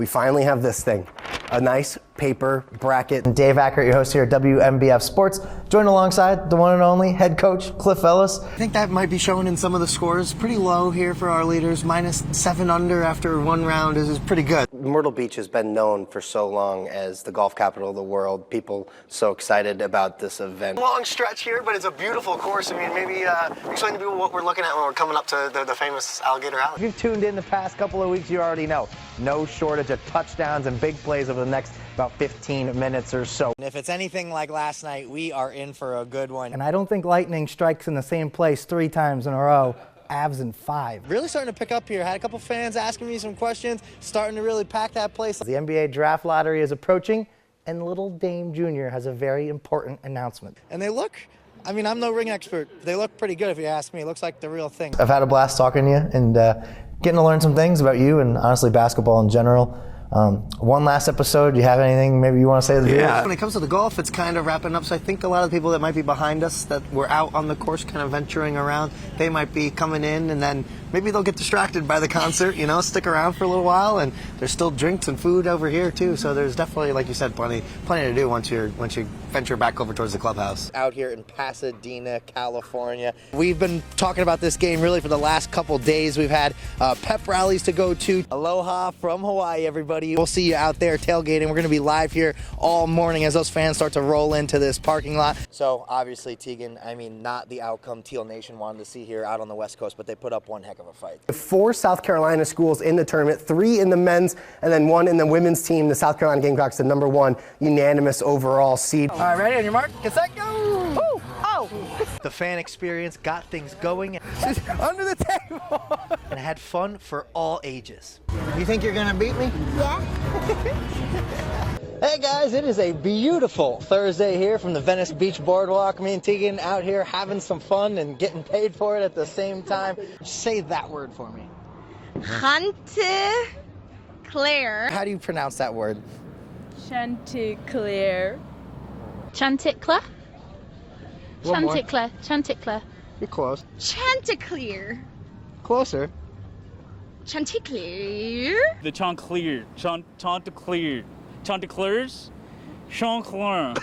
we finally have this thing. A nice paper bracket. Dave Ackert, your host here at WMBF Sports, joined alongside the one and only head coach, Cliff Ellis. I think that might be shown in some of the scores. Pretty low here for our leaders. -7 under after one round is pretty good. Myrtle Beach has been known for so long as the golf capital of the world. People so excited about this event. Long stretch here, but it's a beautiful course. I mean, maybe explain to people what we're looking at when we're coming up to the famous Alligator Alley. If you've tuned in the past couple of weeks, you already know. No shortage of touchdowns and big plays over the next about 15 minutes or so. And if it's anything like last night, we are in for a good one. And I don't think lightning strikes in the same place 3 times in a row. Avs in 5. Really starting to pick up here. Had a couple fans asking me some questions, starting to really pack that place. The NBA draft lottery is approaching, and Little Dame Jr. has a very important announcement. And they look, I mean, I'm no ring expert. They look pretty good if you ask me. It looks like the real thing. I've had a blast talking to you and getting to learn some things about you and honestly basketball in general. One last episode, do you have anything maybe you want to say to the viewers? When it comes to the golf, it's kind of wrapping up, so I think a lot of the people that might be behind us that were out on the course kind of venturing around, they might be coming in and then maybe they'll get distracted by the concert, you know, stick around for a little while, and there's still drinks and food over here too, so there's definitely, like you said, plenty to do once you venture back over towards the clubhouse. Out here in Pasadena, California. We've been talking about this game really for the last couple days. We've had pep rallies to go to. Aloha from Hawaii, everybody. We'll see you out there tailgating. We're going to be live here all morning as those fans start to roll into this parking lot. So obviously, Tegan, I mean, not the outcome Teal Nation wanted to see here out on the West Coast, but they put up one heck of a fight. 4 South Carolina schools in the tournament, 3 in the men's, and then 1 in the women's team. The South Carolina Gamecocks, the #1 unanimous overall seed. All right, ready? On your mark, get set, go! Woo! Oh! The fan experience got things going. Under the table! And had fun for all ages. You think you're gonna beat me? Yeah. Hey guys, it is a beautiful Thursday here from the Venice Beach Boardwalk. Me and Tegan out here having some fun and getting paid for it at the same time. Say that word for me. Chanticleer. How do you pronounce that word? Chanticleer. Chanticleer. One more. Chanticleer. Chanticleer. You're close. Chanticleer. Closer. Chanticleer. The Chanticleer. Chanticleer. Chanticleers? Chanticleer.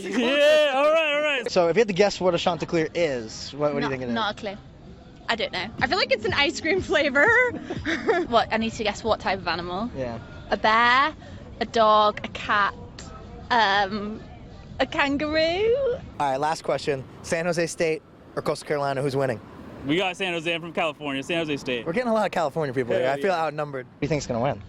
Yeah, all right. So if you had to guess what a Chanticleer is, what do you think it is? Not a clue. I don't know. I feel like it's an ice cream flavor. What? I need to guess what type of animal. Yeah. A bear, a dog, a cat, a kangaroo. All right, last question. San Jose State or Coastal Carolina, who's winning? We got San Jose. I'm from California. San Jose State. We're getting a lot of California people here. Yeah, I feel outnumbered. Who do you think's going to win?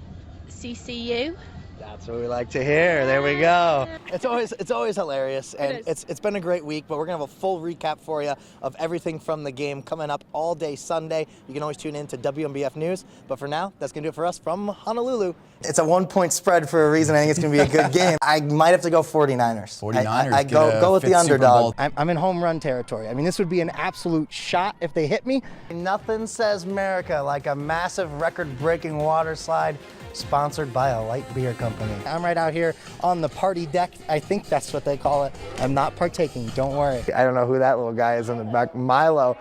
CCU. That's what we like to hear. There we go. It's always hilarious, and it's been a great week. But we're gonna have a full recap for you of everything from the game coming up all day Sunday. You can always tune in to WMBF News. But for now, that's gonna do it for us from Honolulu. It's a 1-point spread for a reason. I think it's gonna be a good game. I might have to go 49ers. 49ers. I go with the underdog. I'm I'm in home run territory. I mean, this would be an absolute shot if they hit me. Nothing says America like a massive record-breaking water slide sponsored by a light beer company. I'm right out here on the party deck. I think that's what they call it. I'm not partaking, don't worry. I don't know who that little guy is in the back. Milo,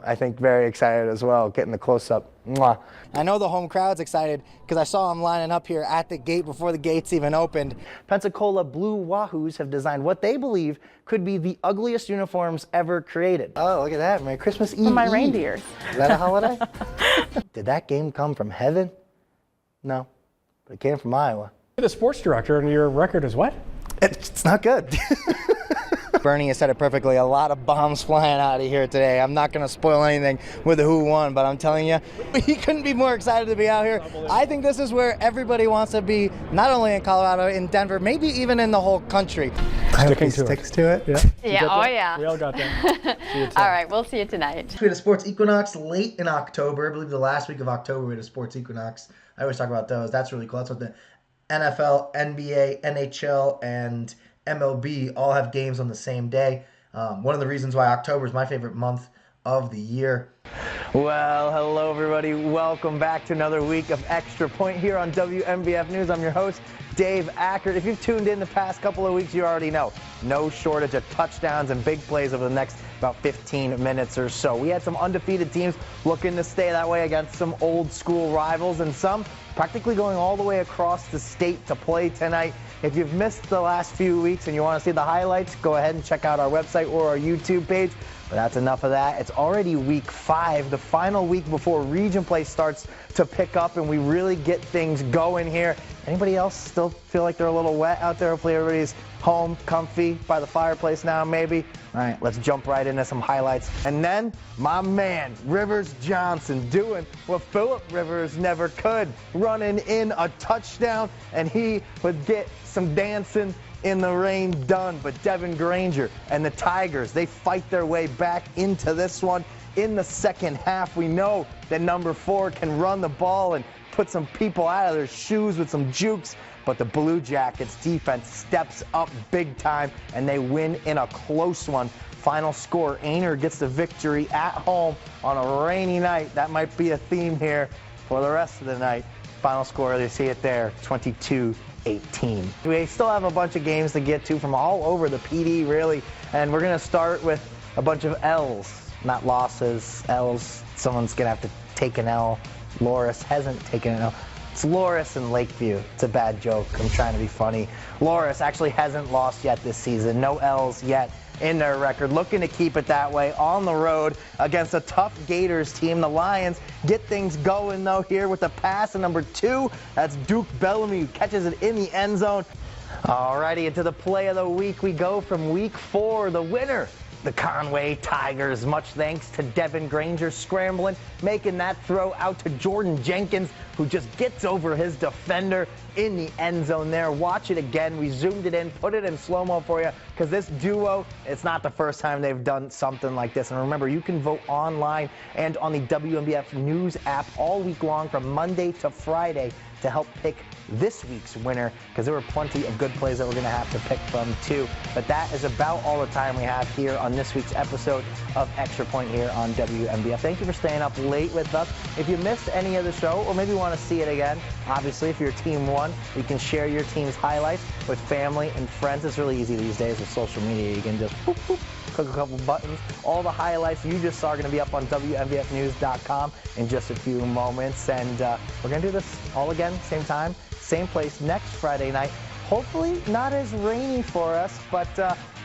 I think, very excited as well, getting the close-up. Mwah. I know the home crowd's excited because I saw them lining up here at the gate before the gates even opened. Pensacola Blue Wahoos have designed what they believe could be the ugliest uniforms ever created. Oh, look at that. Merry Christmas Eve. For my reindeers. Is that a holiday? Did that game come from heaven? No, but it came from Iowa. You're the sports director, and your record is what? It's not good. Bernie has said it perfectly. A lot of bombs flying out of here today. I'm not going to spoil anything with who won, but I'm telling you, he couldn't be more excited to be out here. I think this is where everybody wants to be, not only in Colorado, in Denver, maybe even in the whole country. I hope he to it. sticks to it. Yeah. Yeah, oh yeah. We all got that. See you All right, we'll see you tonight. We had a sports equinox late in October. I believe the last week of October we had a sports equinox. I always talk about those. That's really cool. That's what the NFL, NBA, NHL, and MLB all have games on the same day. One of the reasons why October is my favorite month of the year. Well, hello everybody. Welcome back to another week of Extra Point here on WMBF News. I'm your host, Dave Ackert. If you've tuned in the past couple of weeks, you already know no shortage of touchdowns and big plays over the next about 15 minutes or so. We had some undefeated teams looking to stay that way against some old school rivals, and some practically going all the way across the state to play tonight. If you've missed the last few weeks and you want to see the highlights, go ahead and check out our website or our YouTube page. But that's enough of that. It's already week 5, the final week before region play starts to pick up and we really get things going here. Anybody else still feel like they're a little wet out there? Hopefully everybody's home, comfy, by the fireplace now maybe. All right, let's jump right into some highlights. And then my man, Rivers Johnson, doing what Phillip Rivers never could, running in a touchdown, and he would get some dancing in the rain done. But Devin Granger and the Tigers, they fight their way back into this one in the second half. We know that number 4 can run the ball and put some people out of their shoes with some jukes, but the Blue Jackets defense steps up big time and they win in a close one. Final score, Ackert gets the victory at home on a rainy night. That might be a theme here for the rest of the night. Final score, you see it there, 22-18. We still have a bunch of games to get to from all over the PD, really, and we're going to start with a bunch of L's, not losses, L's. Someone's going to have to take an L. Loris hasn't taken an L. It's Loris and Lakeview. It's a bad joke. I'm trying to be funny. Loris actually hasn't lost yet this season. No L's yet in their record. Looking to keep it that way on the road against a tough Gators team. The Lions get things going, though, here with a pass. And number 2, that's Duke Bellamy, who catches it in the end zone. Alrighty, into the play of the week we go from week 4. The winner, the Conway Tigers. Much thanks to Devin Granger scrambling, making that throw out to Jordan Jenkins, who just gets over his defender in the end zone there. Watch it again. We zoomed it in, put it in slow-mo for you, because this duo, it's not the first time they've done something like this. And remember, you can vote online and on the WMBF News app all week long from Monday to Friday to help pick this week's winner, because there were plenty of good plays that we're going to have to pick from too. But that is about all the time we have here on this week's episode of Extra Point here on WMBF. Thank you for staying up late with us. If you missed any of the show or maybe want to see it again, obviously if your team won, you can share your team's highlights with family and friends. It's really easy these days with social media. You can just boop, boop, click a couple buttons. All the highlights you just saw are going to be up on WMBFnews.com in just a few moments. And we're going to do this all again, same time, same place next Friday night. Hopefully not as rainy for us, but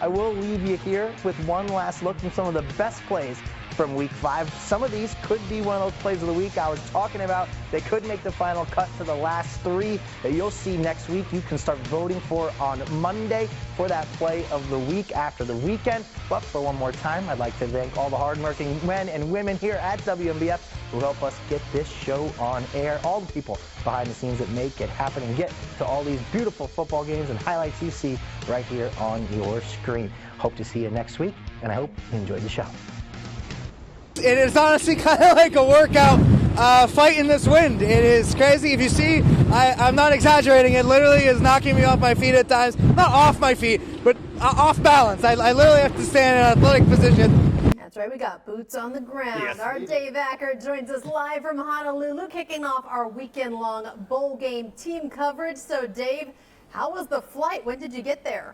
I will leave you here with one last look from some of the best plays from week 5. Some of these could be one of those plays of the week I was talking about. They could make the final cut to the last 3 that you'll see next week. You can start voting for on Monday for that play of the week after the weekend. But for one more time, I'd like to thank all the hardworking men and women here at WMBF who help us get this show on air. All the people behind the scenes that make it happen and get to all these beautiful football games and highlights you see right here on your screen. Hope to see you next week, and I hope you enjoyed the show. It is honestly kind of like a workout fighting this wind. It is crazy. If you see, I'm not exaggerating. It literally is knocking me off my feet at times. Not off my feet, but off balance. I literally have to stand in an athletic position. That's right, we got boots on the ground. Yes, our Dave Ackert joins us live from Honolulu, kicking off our weekend-long bowl game team coverage. So, Dave, how was the flight? When did you get there?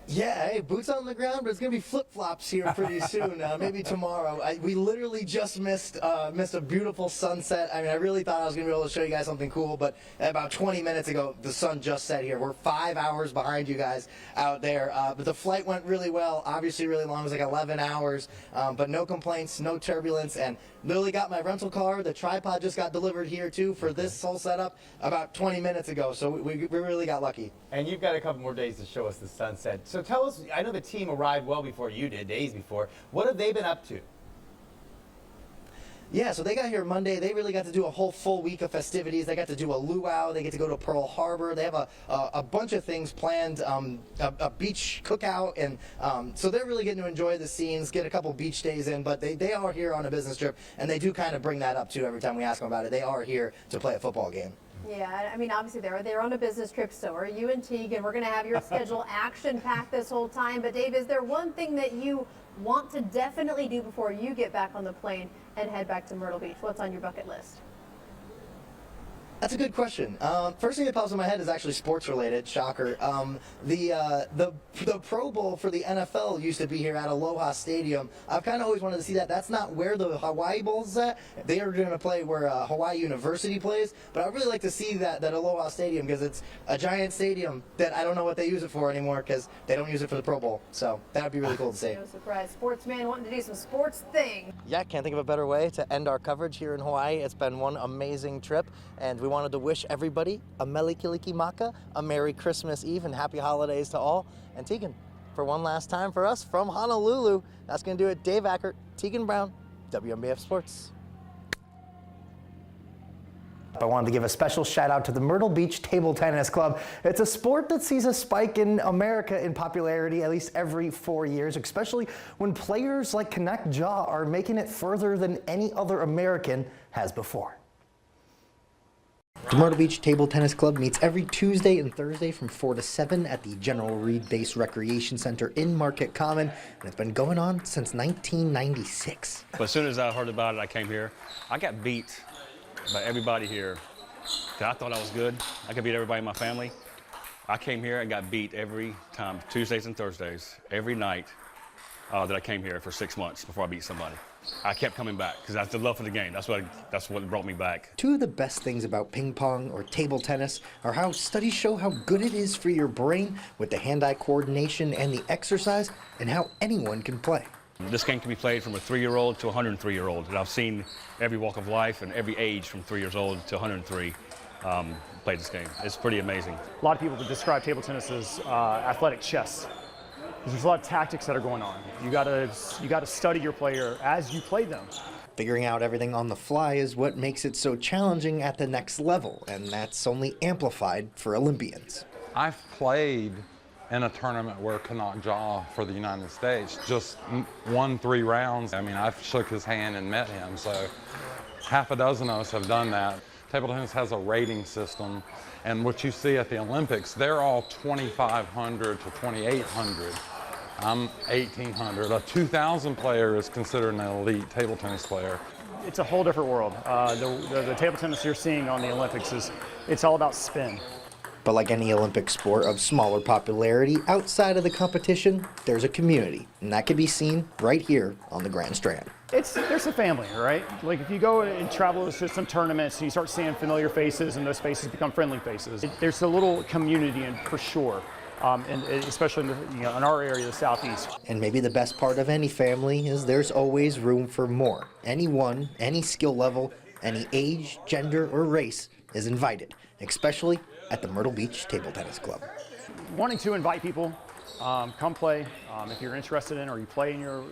Yeah, hey, boots on the ground, but it's going to be flip-flops here pretty soon, maybe tomorrow. We literally just missed a beautiful sunset. I mean, I really thought I was going to be able to show you guys something cool, but about 20 minutes ago, the sun just set here. We're 5 hours behind you guys out there, but the flight went really well, obviously really long. It was like 11 hours, but no complaints, no turbulence, and literally got my rental car. The tripod just got delivered here, too, for this whole setup about 20 minutes ago, so we really got lucky. And you've got a couple more days to show us the sunset. So tell us, I know the team arrived well before you did, days before. What have they been up to? Yeah, so they got here Monday. They really got to do a whole full week of festivities. They got to do a luau. They get to go to Pearl Harbor. They have a bunch of things planned, a beach cookout, and so they're really getting to enjoy the scenes, get a couple beach days in, but they are here on a business trip, and they do kind of bring that up, too, every time we ask them about it. They are here to play a football game. Yeah, I mean, obviously they're on a business trip, so are you and Teague, and we're going to have your schedule action-packed this whole time. But, Dave, is there one thing that you want to definitely do before you get back on the plane and head back to Myrtle Beach? What's on your bucket list? That's a good question. First thing that pops in my head is actually sports related. Shocker. The Pro Bowl for the NFL used to be here at Aloha Stadium. I've kind of always wanted to see that. That's not where the Hawaii Bowl is at. They are going to play where Hawaii University plays. But I'd really like to see that Aloha Stadium because it's a giant stadium that I don't know what they use it for anymore because they don't use it for the Pro Bowl. So that would be really cool to see. No surprise. Sportsman wanting to do some sports thing. Yeah, can't think of a better way to end our coverage here in Hawaii. It's been one amazing trip, and we wanted to wish everybody a Mele Kalikimaka, a Merry Christmas Eve, and Happy Holidays to all. And Tegan, for one last time for us from Honolulu, that's going to do it. Dave Ackert, Tegan Brown, WMBF Sports. I wanted to give a special shout out to the Myrtle Beach Table Tennis Club. It's a sport that sees a spike in America in popularity at least every 4 years, especially when players like Connect Jaw are making it further than any other American has before. The Myrtle Beach Table Tennis Club meets every Tuesday and Thursday from 4 to 7 at the General Reed Base Recreation Center in Market Common, and it's been going on since 1996. But as soon as I heard about it, I came here. I got beat by everybody here. I thought I was good. I could beat everybody in my family. I came here and got beat every time, Tuesdays and Thursdays, every night that I came here for 6 months before I beat somebody. I kept coming back because that's the love for the game. That's what brought me back. Two of the best things about ping pong or table tennis are how studies show how good it is for your brain with the hand-eye coordination and the exercise, and how anyone can play. This game can be played from a 3-year-old to a 103-year-old, and I've seen every walk of life and every age from 3 years old to 103 play this game. It's pretty amazing. A lot of people would describe table tennis as athletic chess. There's a lot of tactics that are going on. You gotta study your player as you play them. Figuring out everything on the fly is what makes it so challenging at the next level, and that's only amplified for Olympians. I've played in a tournament where Connect Jaw for the United States just won 3 rounds. I mean, I've shook his hand and met him, so half a dozen of us have done that. Table tennis has a rating system, and what you see at the Olympics, they're all 2,500 to 2,800. I'm 1,800. A 2,000 player is considered an elite table tennis player. It's a whole different world. The table tennis you're seeing on the Olympics it's all about spin. But like any Olympic sport of smaller popularity, outside of the competition, there's a community, and that can be seen right here on the Grand Strand. There's a family, right? Like if you go and travel to some tournaments and you start seeing familiar faces and those faces become friendly faces, there's a little community for sure, and especially in our area, the Southeast. And maybe the best part of any family is there's always room for more. Anyone, any skill level, any age, gender, or race is invited, especially at the Myrtle Beach Table Tennis Club. Wanting to invite people, come play if you're interested in, or you play in your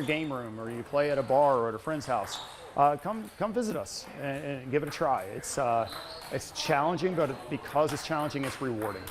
game room, or you play at a bar or at a friend's house. Come visit us and give it a try. It's challenging, but because it's challenging, it's rewarding.